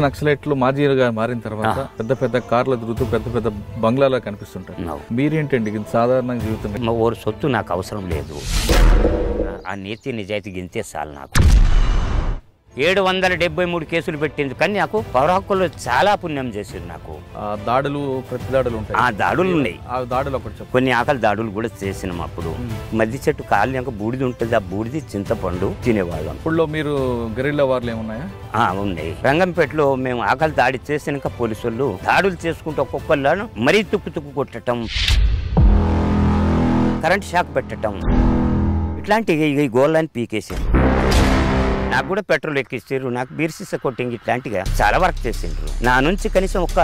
నక్సలైట్లు మాజీలుగా మారిన తర్వాత పెద్ద పెద్ద కార్లు తిరుగుతూ పెద్ద పెద్ద బంగ్లాలా కనిపిస్తుంటాయి. మీరేంటండి సాధారణ జీవితం? ఓరు సొత్తు నాకు అవసరం లేదు, ఆ నీతి నిజాయితీ గింతే చాలు. నాకు 773 కేసులు పెట్టింది, కానీ నాకు పౌర హక్కుల్లో చాలా పుణ్యం చేసింది. నాకు దాడులు ప్రతి దాడులు ఉంటాయి, ఆ దాడులు ఉన్నాయి. ఆ దాడులు ఒకటి కొన్ని ఆకలి దాడులు కూడా చేసినాం. అప్పుడు మధ్య చెట్టు కాలినాక బూడిది ఉంటుంది, ఆ బూడిది చింతపండు తినేవాళ్ళం. ఇప్పుడు మీరు గెరిల్లా వార్లు ఏమున్నాయా? ఉన్నాయి. రంగంపేటలో మేము ఆకలి దాడి చేసినాక పోలీసు వాళ్ళు దాడులు చేసుకుంటూ ఒక్కొక్కళ్ళను మరీ తుక్కు కొట్టడం, కరెంట్ షాక్ పెట్టడం, ఇట్లాంటి ఈ గోళ్ళని పీకేసారు. నాకు కూడా పెట్రోల్ ఎక్కిస్తారు, నాకు బీర్ సీసా కొట్టింగ్ ఇట్లాంటిగా చాలా వర్క్ చేసిండ్రు. నా నుంచి కనీసం ఒక్క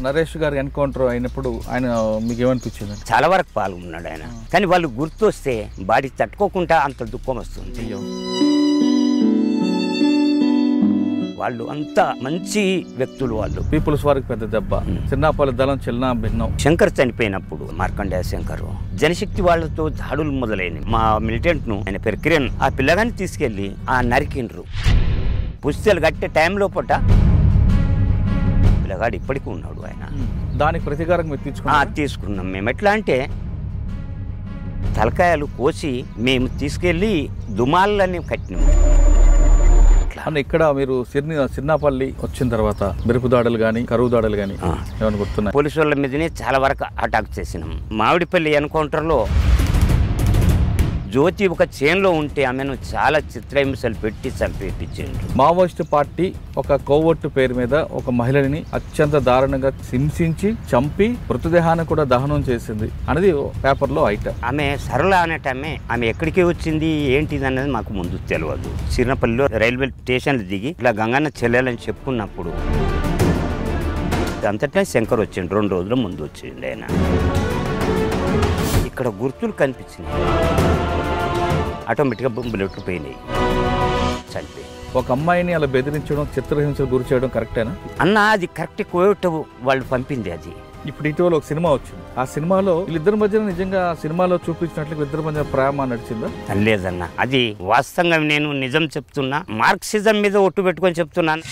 నరేష్ గారు ఎన్కౌంటర్ అయినప్పుడు ఆయన మీకు ఏమనిపించింది? చాలా వరకు పాల్గొన్నాడు ఆయన, కానీ వాళ్ళు గుర్తొస్తే బాడీ తట్టుకోకుండా అంత దుఃఖం వస్తుంది. వాళ్ళు అంత మంచి వ్యక్తులు. వాళ్ళు పీపుల్స్ వారికి పెద్ద దెబ్బ. చిన్నపల్లి దళం చిన్న భిన్నం. శంకర్ చనిపోయినప్పుడు మార్కండేయ శంకర్ జనశక్తి వాళ్ళతో దాడులు మొదలైనవి. మా మిలిటెంట్ ను, ఆయన పేరు కిరణ్, ఆ పిల్లగాని తీసుకెళ్లి ఆ నరికిండ్రు. పుస్తలు కట్టే టైంలో పూట పిల్లగాడు ఇప్పటికీ ఉన్నాడు. ఆయన దానికి ప్రతీకారం తీసుకున్నాం మేము. ఎట్లా అంటే తలకాయలు కోసి మేము తీసుకెళ్లి దుమాలని కట్టినాము. ఇక్కడ మీరు సిర్నాపల్లి వచ్చిన తర్వాత మెరుపు దాడులు గానీ కరువు దాడులు గానీ ఏమైనా గుర్తున్నాయి? పోలీసు వాళ్ళ మీదనే చాలా వరకు అటాక్ చేసినాం. మామిడిపల్లి ఎన్కౌంటర్లో జ్యోతి ఒక చేన్లో ఉంటే ఆమెను చాలా చిత్రహింసలు పెట్టి చంపేపించిండ్రు. మావోయిస్టు పార్టీ ఒక కోవట్టు పేరు మీద ఒక మహిళని అత్యంత దారుణంగా హింసించి చంపి మృతదేహాన్ని కూడా దహనం చేసింది అనేది పేపర్లో ఐటమ్. ఆమె సరళ అనేటమే. ఆమె ఎక్కడికి వచ్చింది ఏంటిది అన్నది మాకు ముందు తెలియదు. సిరినపల్లిలో రైల్వే స్టేషన్లు దిగి ఇలా గంగన్న చెల్లెలని చెప్పుకున్నప్పుడు అంతటా శంకర్ వచ్చిండు. 2 రోజుల ముందు వచ్చిండు ఆయన. ఇక్కడ గుర్తులు కనిపించింది, ఆటోమేటిక్గా బుల్లెట్లు పోయినాయి, చనిపోయి. ఒక అమ్మాయిని అలా బెదిరించడం, చిత్రహింసలు గురి చేయడం కరెక్టేనా అన్న? అది కరెక్ట్ కోయట వాళ్ళు పంపింది. అది ఇప్పుడు ఇటీవల ఒక సినిమా వచ్చింది. ఆ సినిమాలో వీళ్ళిద్దరి మధ్య నిజంగా సినిమాలో చూపించినట్లు వీళ్ళిద్దరి మధ్య ప్రేమ నడిచిందా? లేదన్న, అది వాస్తవంగా నేను నిజం చెప్తున్నా. మార్క్సిజం మీద ఒట్టు పెట్టుకొని చెప్తున్నాను.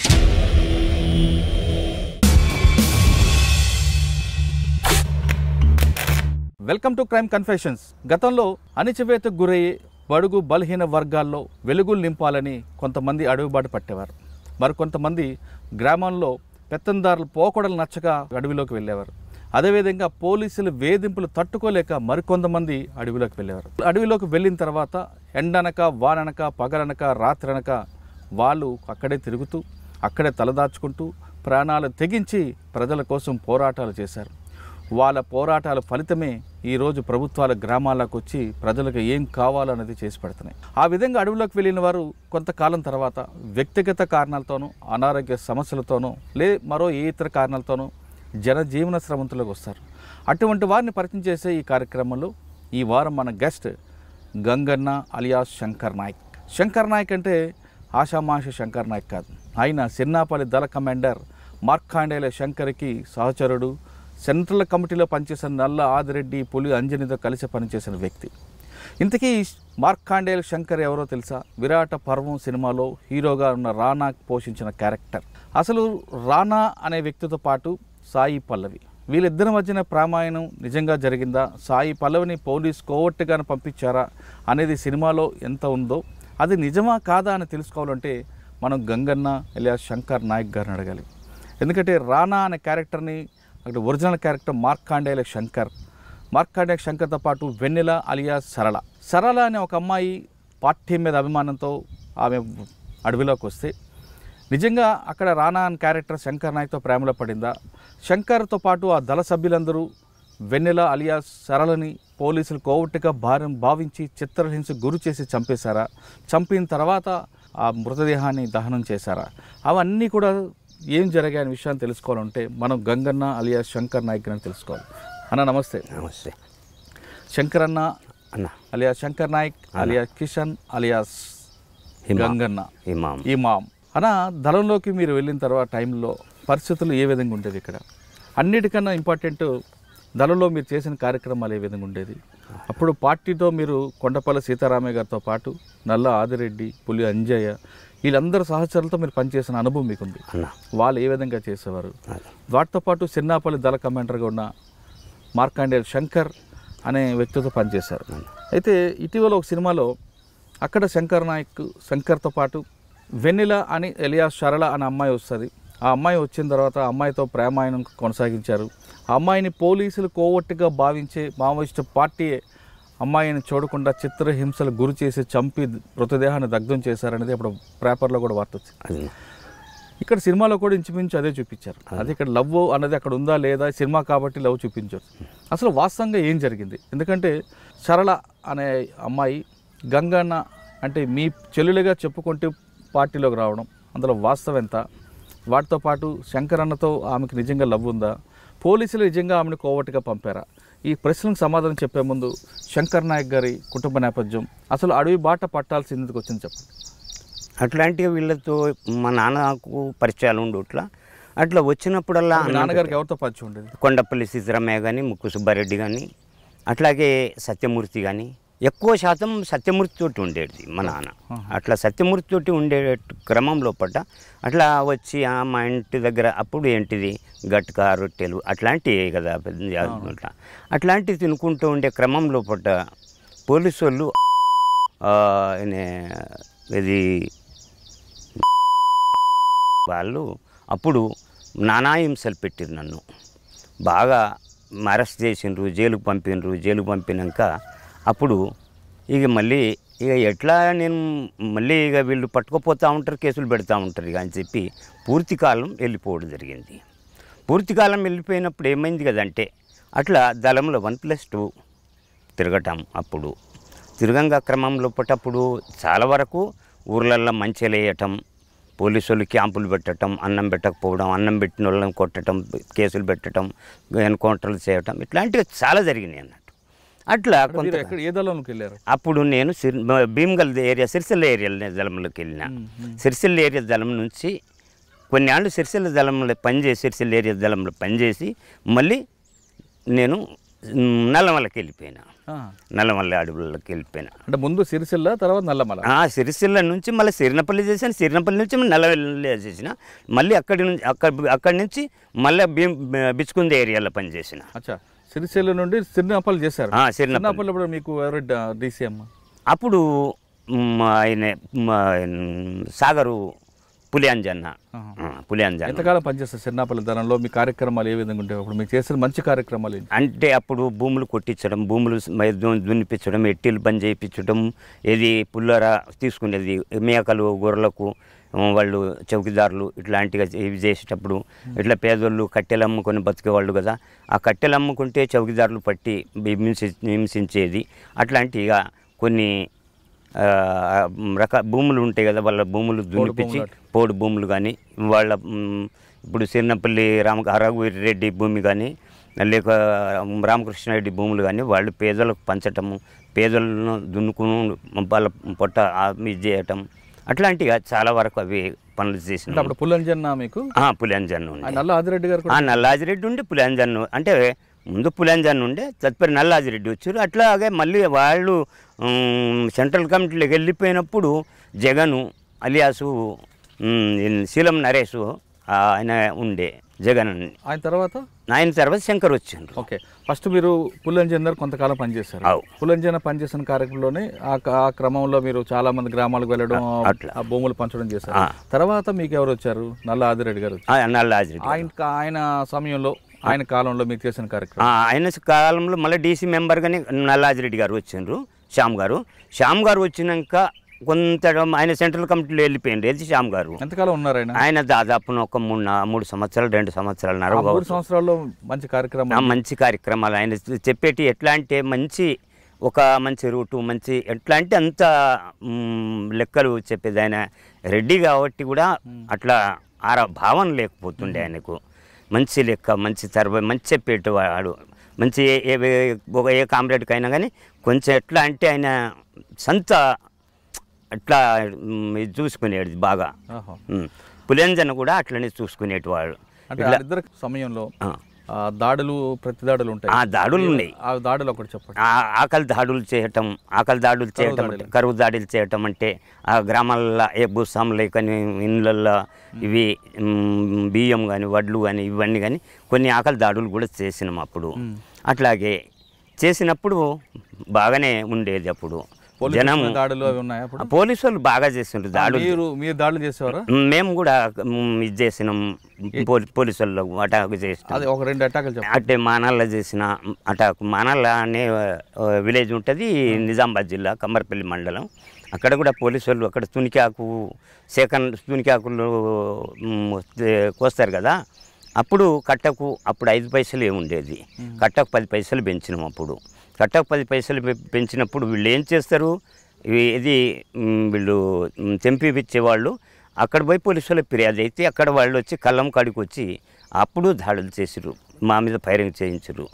Welcome to crime confessions. గతంలో అణిచివేతకు గురయ్యే బడుగు బలహీన వర్గాల్లో వెలుగులు నింపాలని కొంతమంది అడవిబాటు పట్టేవారు. మరికొంతమంది గ్రామంలో పెత్తందారులు పోకడలు నచ్చక అడవిలోకి వెళ్ళేవారు. అదేవిధంగా పోలీసులు వేధింపులు తట్టుకోలేక మరికొంతమంది అడవిలోకి వెళ్ళేవారు. అడవిలోకి వెళ్ళిన తర్వాత ఎండనక వాననక పగలనక రాత్రనక వాళ్ళు అక్కడే తిరుగుతూ అక్కడే తలదాచుకుంటూ ప్రాణాలు తెగించి ప్రజల కోసం పోరాటాలు చేశారు. వాళ్ళ పోరాటాల ఫలితమే ఈరోజు ప్రభుత్వాల గ్రామాలకు వచ్చి ప్రజలకు ఏం కావాలన్నది చేసి పెడుతున్నాయి. ఆ విధంగా అడవిలోకి వెళ్ళిన వారు కొంతకాలం తర్వాత వ్యక్తిగత కారణాలతోనూ, అనారోగ్య సమస్యలతోనూ, మరో ఏ ఇతర కారణాలతోనూ జనజీవన స్రవంతులకు వస్తారు. అటువంటి వారిని పరిచయం చేసే ఈ కార్యక్రమంలో ఈ వారం మన గెస్ట్ గంగన్న అలియాస్ శంకర్ నాయక్. శంకర్ నాయక్ అంటే ఆషామాషి శంకర్ నాయక్ కాదు. ఆయన సిర్నాపల్లి దళ కమాండర్ మార్కండేయ శంకర్కి సహచరుడు. సెంట్రల్ కమిటీలో పనిచేసిన నల్ల ఆదిరెడ్డి, పులి అంజనితో కలిసి పనిచేసిన వ్యక్తి. ఇంతకీ మార్కండేయ శంకర్ ఎవరో తెలుసా? విరాట పర్వం సినిమాలో హీరోగా ఉన్న రానా పోషించిన క్యారెక్టర్. అసలు రానా అనే వ్యక్తితో పాటు సాయి పల్లవి, వీళ్ళిద్దరి మధ్యన ప్రామాయణం నిజంగా జరిగిందా? సాయి పల్లవిని పోలీస్ కోవట్టుగానే పంపించారా అనేది సినిమాలో ఎంత ఉందో అది నిజమా కాదా అని తెలుసుకోవాలంటే మనం గంగన్న అలియాస్ శంకర్ నాయక్ గారిని అడగాలి. ఎందుకంటే రానా అనే క్యారెక్టర్ని అక్కడ ఒరిజినల్ క్యారెక్టర్ మార్కండేయ శంకర్తో పాటు వెన్నెల అలియాస్ సరళ అనే ఒక అమ్మాయి పార్టీ మీద అభిమానంతో ఆమె అడవిలోకి వస్తే నిజంగా అక్కడ రానా అనే క్యారెక్టర్ శంకర్ నాయక్తో ప్రేమలో పడిందా? శంకర్తో పాటు ఆ దళ సభ్యులందరూ వెన్నెల అలియాస్ సరళని పోలీసులు కోవట్టుగా భావించి చిత్రహింస గురి చేసి చంపేశారా? చంపిన తర్వాత ఆ మృతదేహాన్ని దహనం చేశారా? అవన్నీ కూడా ఏం జరిగాయనే విషయాన్ని తెలుసుకోవాలంటే మనం గంగన్న అలియాస్ శంకర్ నాయక్ అని తెలుసుకోవాలి. అన్న నమస్తే. నమస్తే. శంకర్ అన్న alias Shankar Nayak alias Kishan alias Ganganna Imam అన్న, దళంలోకి మీరు వెళ్ళిన తర్వాత టైంలో పరిస్థితులు ఏ విధంగా ఉండేది? ఇక్కడ అన్నిటికన్నా ఇంపార్టెంట్ దళంలో మీరు చేసిన కార్యక్రమాలు ఏ విధంగా ఉండేది? అప్పుడు పార్టీతో మీరు కొండపల్లి సీతారామయ్య గారితో పాటు నల్ల ఆదిరెడ్డి, పులి అంజయ్య వీళ్ళందరూ సహచరులతో మీరు పనిచేసిన అనుభవం మీకుంది. వాళ్ళు ఏ విధంగా చేసేవారు? వాటితో పాటు సిన్నాపల్లి దళ కమాండర్గా ఉన్న మార్కండేయులు శంకర్ అనే వ్యక్తితో పనిచేశారు. అయితే ఇటీవల ఒక సినిమాలో అక్కడ శంకర్తో పాటు వెన్నెల అని ఎలియాస్ సరళ అనే అమ్మాయి వస్తుంది. ఆ అమ్మాయి వచ్చిన తర్వాత ఆ అమ్మాయితో ప్రేమాయణం కొనసాగించారు. ఆ అమ్మాయిని పోలీసులు కోవట్టుగా భావించే మావోయిస్టు పార్టీ అమ్మాయిని చూడకుండా చిత్రహింసలు గురి చేసి చంపి మృతదేహాన్ని దగ్ధం చేశారనేది ఇప్పుడు పేపర్లో కూడా వార్త వచ్చింది. ఇక్కడ సినిమాలో కూడా ఇంచుమించు అదే చూపించారు. అది ఇక్కడ లవ్ అన్నది అక్కడ ఉందా లేదా, సినిమా కాబట్టి లవ్ చూపించారు. అసలు వాస్తవంగా ఏం జరిగింది? ఎందుకంటే సరళ అనే అమ్మాయి గంగన్న అంటే మీ చెల్లెలుగా చెప్పుకుంటూ పార్టీలోకి రావడం, అందులో వాస్తవం ఎంత? వాటితో పాటు శంకర్ అన్నతో ఆమెకు నిజంగా లవ్ ఉందా? పోలీసులు నిజంగా ఆమెను కోవట్టుగా పంపారా? ఈ ప్రశ్నలకు సమాధానం చెప్పే ముందు శంకర్ నాయక్ గారి కుటుంబ నేపథ్యం, అసలు అడవి బాట పట్టాల్సిందికి వచ్చింది చెప్పండి. అట్లాంటివి వీళ్ళతో మా నాన్నకు పరిచయాలు ఉండు. అట్లా వచ్చినప్పుడల్లా నాన్నగారికి ఎవరితో పరిచయం ఉండేది? కొండపల్లి సీతారామయ్య కానీ, ముక్కు సుబ్బారెడ్డి కానీ, అట్లాగే సత్యమూర్తి కానీ. ఎక్కువ శాతం సత్యమూర్తితోటి ఉండేది మా నాన్న. అట్లా సత్యమూర్తితోటి ఉండే క్రమంలో అట్లా వచ్చి మా ఇంటి దగ్గర అప్పుడు ఏంటిది గట్క రొట్టెలు అట్లాంటివి కదా పెద్ద అట్లాంటివి తినుకుంటూ ఉండే క్రమంలో పోలీసు వాళ్ళు ఇది వాళ్ళు అప్పుడు నానా హింసలు పెట్టిరు. నన్ను బాగా అరెస్ట్ చేసిండ్రు, జైలుకు పంపినరు. జైలుకు పంపినాక అప్పుడు మళ్ళీ ఎట్లా నేను మళ్ళీ వీళ్ళు పట్టుకుపోతూ ఉంటారు, కేసులు పెడతా ఉంటారు అని చెప్పి పూర్తికాలం వెళ్ళిపోవడం జరిగింది. పూర్తికాలం వెళ్ళిపోయినప్పుడు ఏమైంది కదంటే అట్లా దళంలో 1+2 తిరగటం. అప్పుడు తిరగంగా క్రమంలో అప్పుడు చాలా వరకు ఊర్లల్లో మంచిగా వేయటం, పోలీసు వాళ్ళు క్యాంపులు పెట్టడం, అన్నం పెట్టకపోవడం, అన్నం పెట్టిన వాళ్ళని కొట్టడం, కేసులు పెట్టడం, ఎన్కౌంటర్లు చేయటం, ఇట్లాంటివి చాలా జరిగినాయి అన్నట్టు. అట్లా ఏ దళంలోకి వెళ్ళారు? అప్పుడు నేను భీమ్గల్ ఏరియా సిరిసిల్ల ఏరియా దళంలోకి వెళ్ళిన. సిరిసిల్ల ఏరియా దళం నుంచి కొన్ని ఏళ్ళు సిరిసిల్ల దళంలో పనిచేసి సిరిసిల్ల ఏరియా దళంలో పనిచేసి మళ్ళీ నేను నల్లమలకి వెళ్ళిపోయినా. నల్లమల్ల అడవులకి వెళ్ళిపోయినా. అంటే ముందు సిరిసిల్ల, తర్వాత నల్లమల. సిరిసిల్ల నుంచి మళ్ళీ సిరినపల్లి చేశాను. సిరినపల్లి నుంచి నల్లవెల్లి చేసిన. మళ్ళీ అక్కడి నుంచి మళ్ళీ బిచ్చుకుంది ఏరియాలో పనిచేసిన. అచ్చా, సిరిసిల్ల నుండి సిరినపల్లి చేశారు. సిరినపల్లి ఇప్పుడు మీకు ఎవరు డీసీఎం? అప్పుడు ఆయన సాగరు పులియాంజన్న. ఎంతకాలం పనిచేస్తారు సిరినపల్లి ధనంలో? మీ కార్యక్రమాలు ఏ విధంగా ఉంటాయి? అప్పుడు మీకు చేసిన మంచి కార్యక్రమాలు అంటే అప్పుడు భూములు కొట్టించడం, భూములు దున్నిపించడం, ఎట్టీలు పని చేయించడం, ఏది పుల్లర తీసుకునేది మేకలు గొర్రెలకు వాళ్ళు చౌకీదారులు ఇట్లాంటిగా ఇవి చేసేటప్పుడు ఇట్లా పేదోళ్ళు కట్టెలు అమ్ముకొని బతికేవాళ్ళు కదా. ఆ కట్టెలు అమ్ముకుంటే చౌకీదారులు పట్టి హింసించేది. అట్లాంటిగా కొన్ని భూములు ఉంటాయి కదా, వాళ్ళ భూములు దున్నిపించి పోడు భూములు కానీ, వాళ్ళ ఇప్పుడు సిరినపల్లి రఘువీరెడ్డి భూమి కానీ లేక రామకృష్ణారెడ్డి భూములు కానీ వాళ్ళు పేదలకు పంచటము, పేదలను దున్నుకుని వాళ్ళ పొట్ట ఇది చేయటం, అట్లాంటిగా చాలా వరకు అవి పనులు చేసిన. అప్పుడు పులియాంజన్న మీకు? పులియాంజన్న ఉండే. నల్లాజిరెడ్డి గారు? నల్లాజిరెడ్డి ఉండి పులియాంజన్న అంటే ముందు పులియాంజన్న ఉండే, తదుపరి నల్లాజిరెడ్డి వచ్చారు. అట్లాగే మళ్ళీ వాళ్ళు సెంట్రల్ కమిటీలోకి వెళ్ళిపోయినప్పుడు జగను అలియాసు శీలం నరేషు ఆయన ఉండే జగన్. ఆయన తర్వాత శంకర్ వచ్చిండ్రు. ఓకే, ఫస్ట్ మీరు పులియాంజన్న కొంతకాలం పనిచేశారు. పులియాంజన్న పనిచేసిన కార్యక్రమంలోనే ఆ క్రమంలో మీరు చాలా మంది గ్రామాలకు వెళ్ళడం, ఆ భూములు పంచడం చేశారు. తర్వాత మీకు ఎవరు వచ్చారు? నల్లాజిరెడ్డి గారు. ఆయన సమయంలో, ఆయన కాలంలో మీకు చేసిన కార్యక్రమం? ఆయన కాలంలో మళ్ళీ డీసీ మెంబర్గానే నల్లాజిరెడ్డి గారు వచ్చిండ్రు. శ్యామ్ గారు వచ్చినాక కొంత ఆయన సెంట్రల్ కమిటీలో వెళ్ళిపోయింది. ఏది శ్యామ్ గారు ఎంతకాలం ఉన్నారు? ఆయన దాదాపు ఒక 3 సంవత్సరాలు 2 సంవత్సరాలు 3 సంవత్సరాల్లో మంచి కార్యక్రమాలు ఆయన చెప్పేటి. ఎట్లా అంటే మంచి రూటు, మంచి ఎట్లా అంటే అంత లెక్కలు చెప్పేది. ఆయన రెడ్డి కాబట్టి కూడా అట్లా భావన లేకపోతుండే ఆయనకు. మంచి లెక్క, మంచి మంచి చెప్పేటివాడు. మంచి ఏ కామ్రేడ్కి అయినా కానీ కొంచెం ఎట్లా అంటే ఆయన సంత అట్లా చూసుకునేది బాగా. పులియాంజన్న కూడా అట్లనే చూసుకునేటివాడు. సమయంలో దాడులు ప్రతి దాడులు ఉంటాయి. దాడులు ఉన్నాయి. ఆ దాడులు ఒకటి చెప్పండి. ఆకలి దాడులు చేయటం అంటే కరువు దాడులు చేయటం అంటే ఆ గ్రామాలలో ఏ భూస్వాములు లేకని ఇళ్ళల్లో ఇవి బియ్యం కానీ వడ్లు కానీ ఇవన్నీ కానీ కొన్ని ఆకలి దాడులు కూడా చేసినాం అప్పుడు. అట్లాగే చేసినప్పుడు బాగానే ఉండేది. అప్పుడు జనం దాడులు అవి ఉన్నాయి. పోలీసు వాళ్ళు బాగా చేస్తుంటారు దాడులు. మీరు దాడులు చేసేవారా? మేము కూడా ఇది చేసినాం. పోలీసు వాళ్ళు అటాక్ చేసినాం. ఒక 2 అటాకులు అంటే మానాల్లో చేసిన అటాక్. మానాల అనే విలేజ్ ఉంటుంది, నిజామాబాద్ జిల్లా కమ్మర్పల్లి మండలం. అక్కడ కూడా పోలీసు వాళ్ళు అక్కడ తునికాకులు కోస్తారు కదా, అప్పుడు కట్టకు అప్పుడు 5 పైసలు ఏముండేది, కట్టకు 10 పైసలు పెంచినాం. అప్పుడు కట్టకు 10 పైసలు పెంచినప్పుడు వీళ్ళు ఏం చేస్తారు, ఇది వీళ్ళు తెంపిచ్చేవాళ్ళు. అక్కడ పోయి పోలీసులకు ఫిర్యాదు అయితే అక్కడ వాళ్ళు వచ్చి కళ్ళం కాడికి వచ్చి అప్పుడు దాడులు చేసిరు, మా మీద ఫైరింగ్ చేయించరు.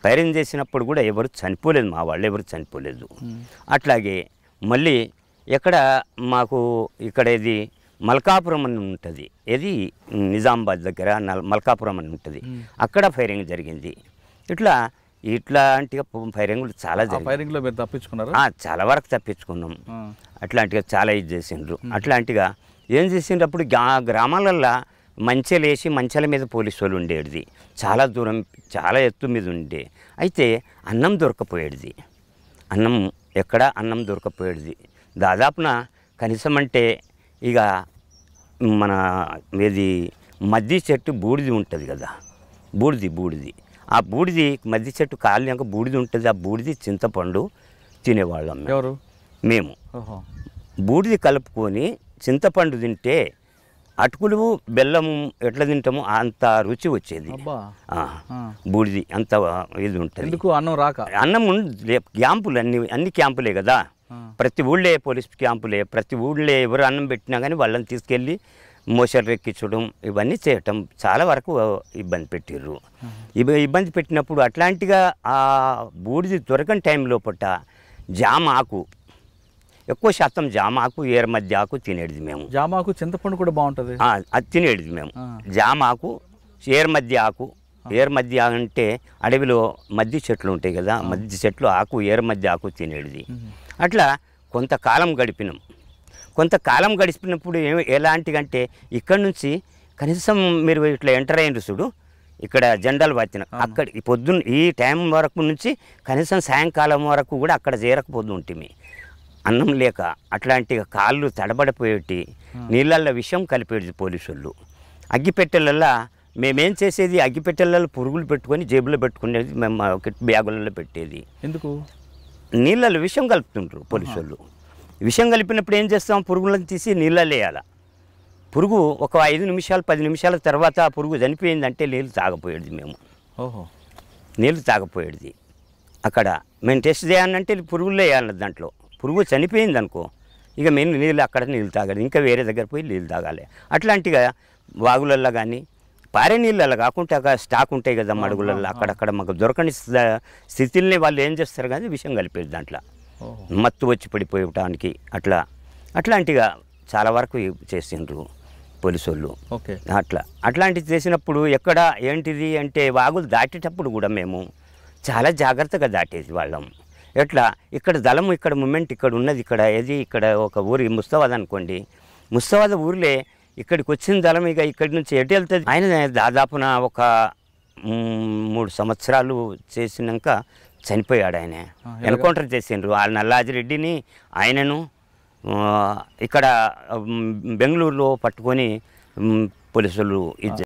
ఫైరింగ్ చేసినప్పుడు కూడా ఎవరు చనిపోలేదు, మా వాళ్ళు ఎవరు చనిపోలేదు. అట్లాగే మళ్ళీ ఎక్కడ మాకు ఇక్కడ ఇది మల్కాపురం అని ఉంటుంది, ఏది నిజామాబాద్ దగ్గర మల్కాపురం అని ఉంటుంది, అక్కడ ఫైరింగ్ జరిగింది. ఇట్లాంటిగా ఫైరింగ్లు చాలా జరిగాయి. ఫైరింగ్లో మీరు తప్పించుకున్నారా? చాలా వరకు తప్పించుకున్నాం. అట్లాంటిగా చాలా ఇది చేసిండ్రు. అట్లాంటిగా ఏం చేసిండ్రు, అప్పుడు గ్రామాలల్లో మంచెలు వేసి మంచాల మీద పోలీసు వాళ్ళు ఉండేది, చాలా దూరం చాలా ఎత్తు మీద ఉండే. అయితే అన్నం దొరకపోయేది, అన్నం దొరకపోయేది. దాదాపున కనీసం అంటే ఇక మన ఏది మద్ది చెట్టు బూడిది ఉంటుంది కదా, బూడిది ఆ బూడిది మద్ది చెట్టు కాలినాక బూడిది ఉంటుంది, ఆ బూడిది చింతపండు తినేవాళ్ళం. ఎవరు? మేము. బూడిది కలుపుకొని చింతపండు తింటే అటుకులు బెల్లం ఎట్లా తింటామో అంత రుచి వచ్చేది. బూడిది అంత ఇది ఉంటుంది. అన్నం రాక అన్నం క్యాంపులు అన్ని క్యాంపులే కదా, ప్రతి ఊళ్ళే పోలీస్ క్యాంపులే, ప్రతి ఊళ్ళే ఎవరు అన్నం పెట్టినా కానీ వాళ్ళని తీసుకెళ్ళి మోషర్లు ఎక్కించడం ఇవన్నీ చేయటం చాలా వరకు ఇబ్బంది పెట్టిర్రు. ఇబ్బంది పెట్టినప్పుడు అట్లాంటిగా ఆ బూడిది దొరకని టైంలో పట్ట జామ ఆకు, ఎక్కువ శాతం జామ ఆకు ఏర మధ్య ఆకు తినేది మేము. జామ ఆకు చింతపండు కూడా బాగుంటుంది, అది తినేది మేము. జామ ఆకు ఏర మధ్య ఆకు, ఏర మధ్య అంటే అడవిలో మధ్య చెట్లు ఉంటాయి కదా, మధ్య చెట్లు ఆకు ఏర మధ్య ఆకు తినేది. అట్లా కొంతకాలం గడిపినాం. కొంతకాలం గడిపినప్పుడు ఎలాంటిదంటే ఇక్కడ నుంచి కనీసం మీరు ఇట్లా ఎంటర్ అయిన చూడు, ఇక్కడ జెండాలు పట్టిన అక్కడ పొద్దున్న ఈ టైం వరకు నుంచి కనీసం సాయంకాలం వరకు కూడా అక్కడ చేరకపోతుంటిమి, అన్నం లేక. అట్లాంటి కాళ్ళు తడబడిపోయేటి, నీళ్ళల్లో విషం కలిపేది పోలీసు వాళ్ళు. అగ్గిపెట్టెలల్లో మేమేం చేసేది, అగ్గిపెట్టెలలో పురుగులు పెట్టుకొని జేబులో పెట్టుకునేది, మేము బ్యాగులలో పెట్టేది. ఎందుకు? నీళ్ళలో విషం కలుపుతుంటారు పోలీసు వాళ్ళు. విషం కలిపినప్పుడు ఏం చేస్తాం, పురుగులను తీసి నీళ్ళలో వేయాలి. పురుగు ఒక 5 నిమిషాలు 10 నిమిషాల తర్వాత ఆ పురుగు చనిపోయిందంటే నీళ్ళు తాగపోయేది మేము. నీళ్ళు తాగపోయేది. అక్కడ మేము టెస్ట్ చేయాలంటే పురుగుల్లో వేయాలి, దాంట్లో పురుగు చనిపోయింది అనుకో ఇక మేము అక్కడ నీళ్ళు తాగాలి, ఇంకా వేరే దగ్గర పోయి నీళ్ళు తాగాలి. అట్లాంటిగా వాగులల్లో కానీ పారే నీళ్ళల్లో కాకుండా స్టాక్ ఉంటాయి కదా మడుగులల్లో, అక్కడక్కడ మాకు దొరకని స్థితిని వాళ్ళు ఏం చేస్తారు కానీ విషయం కలిపేది, దాంట్లో మత్తు వచ్చి పడిపోయటానికి. అట్లాంటిగా చాలా వరకు చేసిండ్రు పోలీసు వాళ్ళు. అట్లాంటివి చేసినప్పుడు ఎక్కడ ఏంటిది అంటే వాగులు దాటేటప్పుడు కూడా మేము చాలా జాగ్రత్తగా దాటేది వాళ్ళం. ఇక్కడ దళం ఇక్కడ మూమెంట్ ఇక్కడ ఉన్నది, ఇక్కడ ఏది ఇక్కడ ఒక ఊరి ముస్తాబాద్ అనుకోండి, ముస్తాబాద్ ఊర్లే ఇక్కడికి వచ్చిన దళం ఇక ఇక్కడి నుంచి ఎటు వెళ్తుంది. ఆయన దాదాపున ఒక 3 సంవత్సరాలు చేసినాక చనిపోయాడు. ఆయన ఎన్కౌంటర్ చేసిండ్రు. ఆ నల్లాజిరెడ్డిని ఆయనను ఇక్కడ బెంగళూరులో పట్టుకొని పోలీసులు